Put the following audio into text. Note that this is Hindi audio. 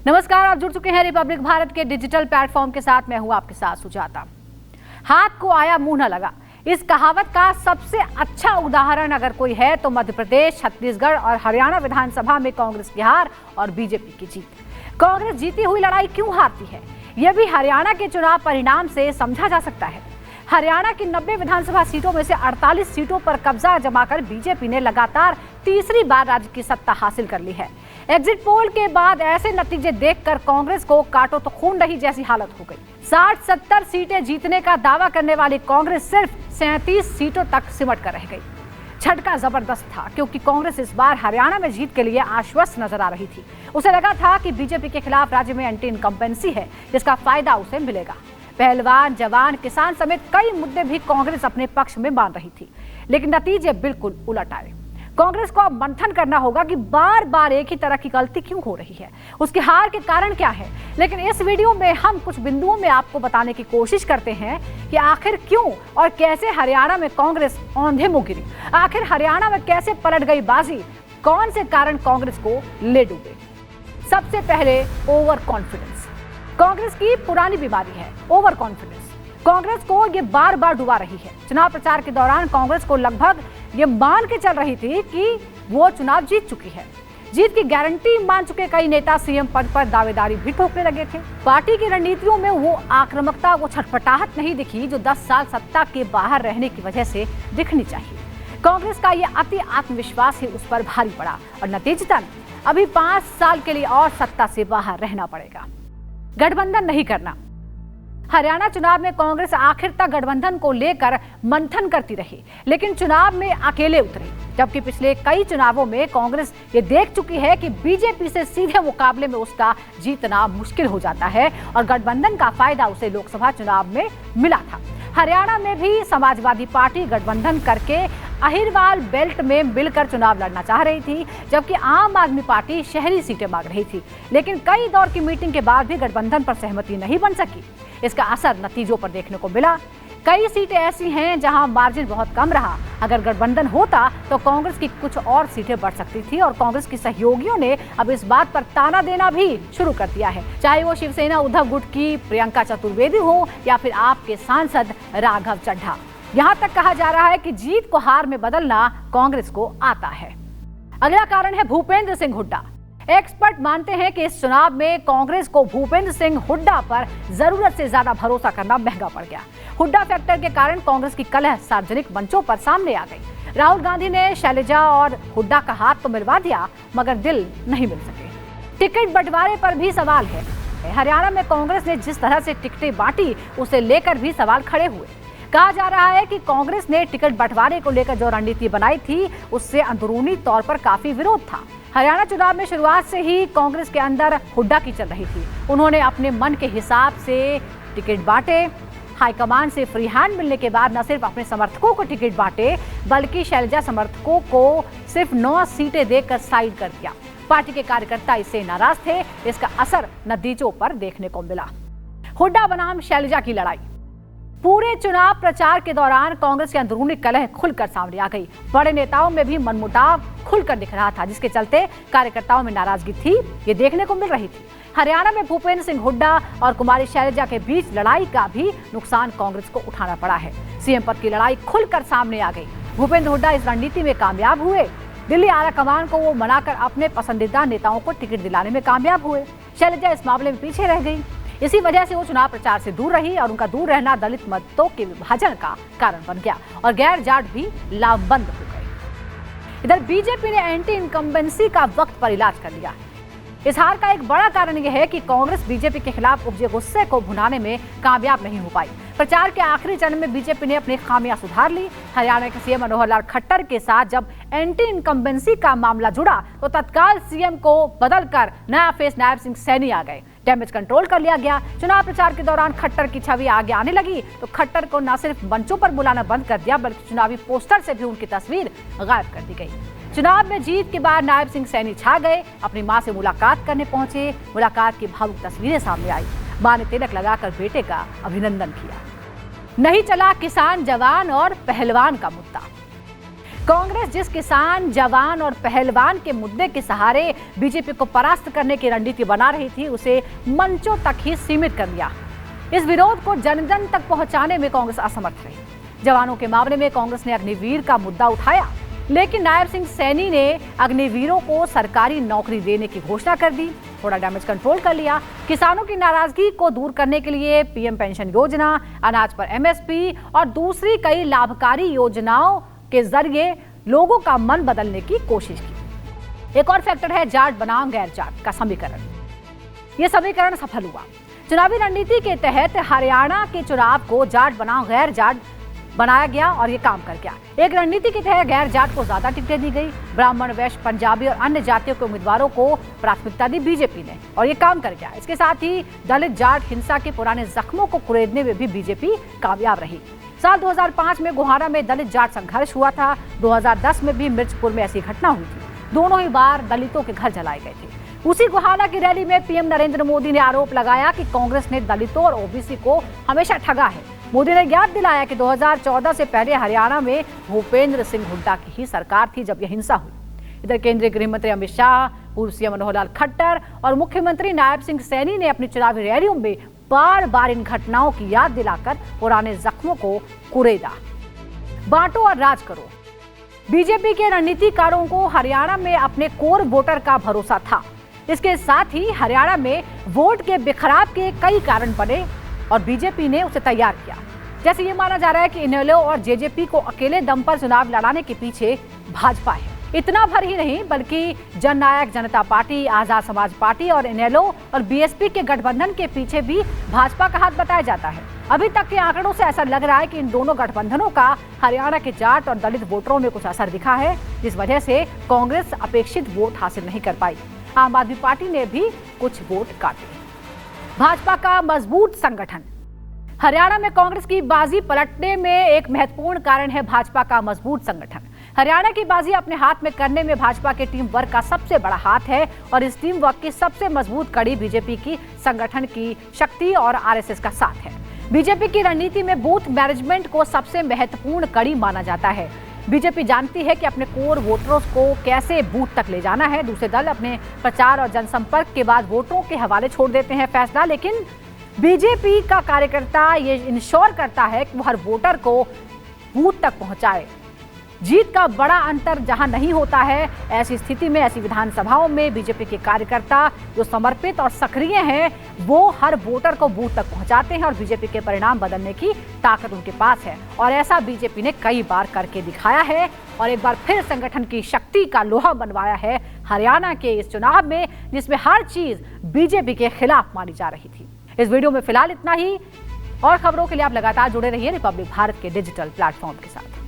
नमस्कार, आप जुड़ चुके हैं रिपब्लिक भारत के डिजिटल प्लेटफॉर्म के साथ। मैं हूं आपके साथ सुजाता। हाथ को आया मुंह न लगा, इस कहावत का सबसे अच्छा उदाहरण अगर कोई है तो मध्य प्रदेश, छत्तीसगढ़ और हरियाणा विधानसभा में कांग्रेस की हार और बीजेपी की जीत। कांग्रेस जीती हुई लड़ाई क्यों हारती है, यह भी हरियाणा के चुनाव परिणाम से समझा जा सकता है। हरियाणा की 90 विधानसभा सीटों में से 48 सीटों पर कब्जा जमाकर बीजेपी ने लगातार तीसरी बार राज्य की सत्ता हासिल कर ली है। एग्जिट पोल के बाद ऐसे नतीजे देखकर कांग्रेस को काटो तो खून रही जैसी हालत हो गई। 60-70 सीटें जीतने का दावा करने वाली कांग्रेस सिर्फ 37 सीटों तक सिमट कर रह गई। झटका जबरदस्त था क्योंकि कांग्रेस इस बार हरियाणा में जीत के लिए आश्वस्त नजर आ रही थी। उसे लगा था कि बीजेपी के खिलाफ राज्य में एंटी इनकम्बेंसी है, जिसका फायदा उसे मिलेगा। पहलवान, जवान, किसान समेत कई मुद्दे भी कांग्रेस अपने पक्ष में मान रही थी, लेकिन नतीजे बिल्कुल उलट आए। कांग्रेस को अब मंथन करना होगा कि बार बार एक ही तरह की गलती क्यों हो रही है, उसकी हार के कारण क्या है। लेकिन इस वीडियो में हम कुछ बिंदुओं में आपको बताने की कोशिश करते हैं कि आखिर क्यों और कैसे हरियाणा में कांग्रेस औंधे मुंह गिरी। आखिर हरियाणा में कैसे पलट गई बाजी, कौन से कारण कांग्रेस को ले डूबे। सबसे पहले ओवर कॉन्फिडेंस। कांग्रेस की पुरानी बीमारी है ओवर कॉन्फिडेंस। कांग्रेस को ये बार बार डुबा रही है। चुनाव प्रचार के दौरान कांग्रेस को लगभग ये मान के चल रही थी कि वो चुनाव जीत चुकी है। जीत की गारंटी मान चुके कई नेता सीएम पद पर दावेदारी भी ठोकने लगे थे। पार्टी की रणनीतियों में वो आक्रामकता, वो छटपटाहट नहीं दिखी जो 10 साल सत्ता के बाहर रहने की वजह से दिखनी चाहिए। कांग्रेस का ये अति आत्मविश्वास ही उस पर भारी पड़ा और नतीजतन अभी 5 साल के लिए और सत्ता से बाहर रहना पड़ेगा। गठबंधन नहीं करना। हरियाणा चुनाव में कांग्रेस आखिर तक गठबंधन को लेकर मंथन करती रही, लेकिन चुनाव में अकेले उतरी। जबकि पिछले कई चुनावों में कांग्रेस ये देख चुकी है कि बीजेपी से सीधे मुकाबले में उसका जीतना मुश्किल हो जाता है और गठबंधन का फायदा उसे लोकसभा चुनाव में मिला था। हरियाणा में भी समाजवादी पार्टी गठबंधन करके अहिरवाल बेल्ट में मिलकर चुनाव लड़ना चाह रही थी, जबकि आम आदमी पार्टी शहरी सीटें मांग रही थी। लेकिन कई दौर की मीटिंग के बाद भी गठबंधन पर सहमति नहीं बन सकी। इसका असर नतीजों पर देखने को मिला। कई सीटें ऐसी हैं जहां मार्जिन बहुत कम रहा। अगर गठबंधन होता तो कांग्रेस की कुछ और सीटें बढ़ सकती थी और कांग्रेस की सहयोगियों ने अब इस बात पर ताना देना भी शुरू कर दिया है, चाहे वो शिवसेना उद्धव गुट की प्रियंका चतुर्वेदी हो या फिर आपके सांसद राघव चड्ढा। यहाँ तक कहा जा रहा है कि जीत को हार में बदलना कांग्रेस को आता है। अगला कारण है भूपेंद्र सिंह हुड्डा। एक्सपर्ट मानते हैं कि इस चुनाव में कांग्रेस को भूपेंद्र सिंह हुड्डा पर जरूरत से ज्यादा भरोसा करना महंगा पड़ गया। हुड्डा फैक्टर के कारण कांग्रेस की कलह सार्वजनिक मंचों पर सामने आ गई। राहुल गांधी ने शैलजा और हुड्डा का हाथ तो मिलवा दिया, मगर दिल नहीं मिल सके। टिकट बंटवारे पर भी सवाल है। हरियाणा में कांग्रेस ने जिस तरह से टिकटें बांटी, उसे लेकर भी सवाल खड़े हुए। कहा जा रहा है कि कांग्रेस ने टिकट बंटवारे को लेकर जो रणनीति बनाई थी, उससे अंदरूनी तौर पर काफी विरोध था। हरियाणा चुनाव में शुरुआत से ही कांग्रेस के अंदर हुड्डा की चल रही थी। उन्होंने अपने मन के हिसाब से टिकट बांटे। हाईकमान से फ्री हैंड मिलने के बाद न सिर्फ अपने समर्थकों को टिकट बांटे, बल्कि शैलजा समर्थकों को सिर्फ 9 सीटें देकर साइड कर दिया। पार्टी के कार्यकर्ता इससे नाराज थे। इसका असर नतीजों पर देखने को मिला। हुड्डा बनाम शैलजा की लड़ाई। पूरे चुनाव प्रचार के दौरान कांग्रेस की अंदरूनी कलह खुलकर सामने आ गई। बड़े नेताओं में भी मनमुटाव खुलकर दिख रहा था, जिसके चलते कार्यकर्ताओं में नाराजगी थी, ये देखने को मिल रही थी। हरियाणा में भूपेंद्र सिंह हुड्डा और कुमारी शैलजा के बीच लड़ाई का भी नुकसान कांग्रेस को उठाना पड़ा है। सीएम पद की लड़ाई खुलकर सामने आ गई। भूपेंद्र हुड्डा इस रणनीति में कामयाब हुए। दिल्ली आला कमान को वो मनाकर अपने पसंदीदा नेताओं को टिकट दिलाने में कामयाब हुए। शैलजा इस मामले में पीछे रह गई। इसी वजह से वो चुनाव प्रचार से दूर रही और उनका दूर रहना दलित मतों के विभाजन का कारण बन गया और गैर जाट भी लामबंद हो गए। इधर बीजेपी ने एंटी इनकम्बेंसी का वक्त पर इलाज कर लिया। इस हार का एक बड़ा कारण यह है कि कांग्रेस बीजेपी के खिलाफ उपजे गुस्से को भुनाने में कामयाब नहीं हो पाई। प्रचार के आखिरी चरण में बीजेपी ने अपनी खामियां सुधार ली। हरियाणा के सीएम मनोहर लाल खट्टर के साथ जब एंटी इनकम्बेंसी का मामला जुड़ा तो तत्काल सीएम को बदलकर नया फेस नायब सिंह सैनी आ गए। डैमेज कंट्रोल कर लिया गया। चुनाव प्रचार के दौरान खट्टर की छवि आगे आने लगी तो खट्टर को न सिर्फ मंचों पर बुलाना बंद कर दिया, बल्कि चुनावी पोस्टर से भी उनकी तस्वीर गायब कर दी गई। चुनाव में जीत के बाद नायब सिंह सैनी छा गए। अपनी मां से मुलाकात करने पहुंचे। मुलाकात की भावुक तस्वीरें सामने आई। मां ने तिलक लगाकर बेटे का अभिनंदन किया। नहीं चला किसान, जवान और पहलवान का मुद्दा। कांग्रेस जिस किसान, जवान और पहलवान के मुद्दे के सहारे बीजेपी को परास्त करने की रणनीति बना रही थी, उसे मंचों तक ही सीमित कर दिया। इस विरोध को जन जन तक पहुंचाने में कांग्रेस असमर्थ रही। जवानों के मामले में कांग्रेस ने अग्निवीर का मुद्दा उठाया, लेकिन नायब सिंह सैनी ने अग्निवीरों को सरकारी नौकरी देने की घोषणा कर दी, थोड़ा डैमेज कंट्रोल कर लिया। किसानों की नाराजगी को दूर करने के लिए पीएम पेंशन योजना, अनाज पर एमएसपी और दूसरी कई लाभकारी योजनाओं के जरिए लोगों का मन बदलने की कोशिश की। एक और फैक्टर है जाट बनाम गैर जाट का समीकरण। यह समीकरण सफल हुआ। चुनावी रणनीति के तहत हरियाणा के चुनाव को जाट बनाम गैर जाट बनाया गया और ये काम कर गया। एक रणनीति के तहत गैर जाट को ज्यादा टिकटें दी गई। ब्राह्मण, वैश्य, पंजाबी और अन्य जातियों के उम्मीदवारों को प्राथमिकता दी बीजेपी ने और ये काम कर गया। इसके साथ ही दलित जाट हिंसा के पुराने जख्मों को कुरेदने में भी बीजेपी कामयाब रही। साल 2005 में गोहाना में दलित जाट संघर्ष हुआ था। 2010 में भी मिर्चपुर में ऐसी घटना हुई थी। दोनों ही बार दलितों के घर जलाए गए थे। उसी गोहाना की रैली में पीएम नरेंद्र मोदी ने आरोप लगाया कि कांग्रेस ने दलितों और ओबीसी को हमेशा ठगा है। मोदी ने याद दिलाया कि 2014 से पहले हरियाणा में भूपेंद्र सिंह हुड्डा की ही सरकार थी जब यह हिंसा हुई। इधर केंद्रीय गृह मंत्री अमित शाह, पूर्व सीएम मनोहर लाल खट्टर और मुख्यमंत्री नायब सिंह सैनी ने अपनी चुनावी रैलियों में बार बार इन घटनाओं की याद दिलाकर पुराने जख्मों को कुरेदा। बांटो और राज करो। बीजेपी के रणनीतिकारों को हरियाणा में अपने कोर वोटर का भरोसा था। इसके साथ ही हरियाणा में वोट के बिखराव के कई कारण बने और बीजेपी ने उसे तैयार किया। जैसे ये माना जा रहा है कि इनेलो और जेजेपी को अकेले दम पर चुनाव लड़ाने के पीछे भाजपा है। इतना भर ही नहीं बल्कि जननायक जनता पार्टी, आजाद समाज पार्टी और इनेलो और बीएसपी के गठबंधन के पीछे भी भाजपा का हाथ बताया जाता है। अभी तक के आंकड़ों से ऐसा लग रहा है कि इन दोनों गठबंधनों का हरियाणा के जाट और दलित वोटरों में कुछ असर दिखा है, जिस वजह से कांग्रेस अपेक्षित वोट हासिल नहीं कर पाई। आम आदमी पार्टी ने भी कुछ वोट काटे। भाजपा का मजबूत संगठन। हरियाणा में कांग्रेस की बाजी पलटने में एक महत्वपूर्ण कारण है भाजपा का मजबूत संगठन। हरियाणा की बाजी अपने हाथ में करने में भाजपा के टीम वर्क का सबसे बड़ा हाथ है और इस टीम वर्क की सबसे मजबूत कड़ी बीजेपी की संगठन की शक्ति और आरएसएस का साथ है। बीजेपी की रणनीति में बूथ मैनेजमेंट को सबसे महत्वपूर्ण कड़ी माना जाता है। बीजेपी जानती है कि अपने कोर वोटर्स को कैसे बूथ तक ले जाना है। दूसरे दल अपने प्रचार और जनसंपर्क के बाद वोटरों के हवाले छोड़ देते हैं फैसला, लेकिन बीजेपी का कार्यकर्ता ये इंश्योर करता है कि वो हर वोटर को बूथ तक पहुंचाए। जीत का बड़ा अंतर जहां नहीं होता है, ऐसी स्थिति में, ऐसी विधानसभाओं में बीजेपी के कार्यकर्ता जो समर्पित और सक्रिय हैं, वो हर वोटर को बूथ तक पहुंचाते हैं और बीजेपी के परिणाम बदलने की ताकत उनके पास है। और ऐसा बीजेपी ने कई बार करके दिखाया है और एक बार फिर संगठन की शक्ति का लोहा बनवाया है हरियाणा के इस चुनाव में, जिसमें हर चीज बीजेपी के खिलाफ मानी जा रही थी। इस वीडियो में फिलहाल इतना ही। और खबरों के लिए आप लगातार जुड़े रहिए रिपब्लिक भारत के डिजिटल प्लेटफॉर्म के साथ।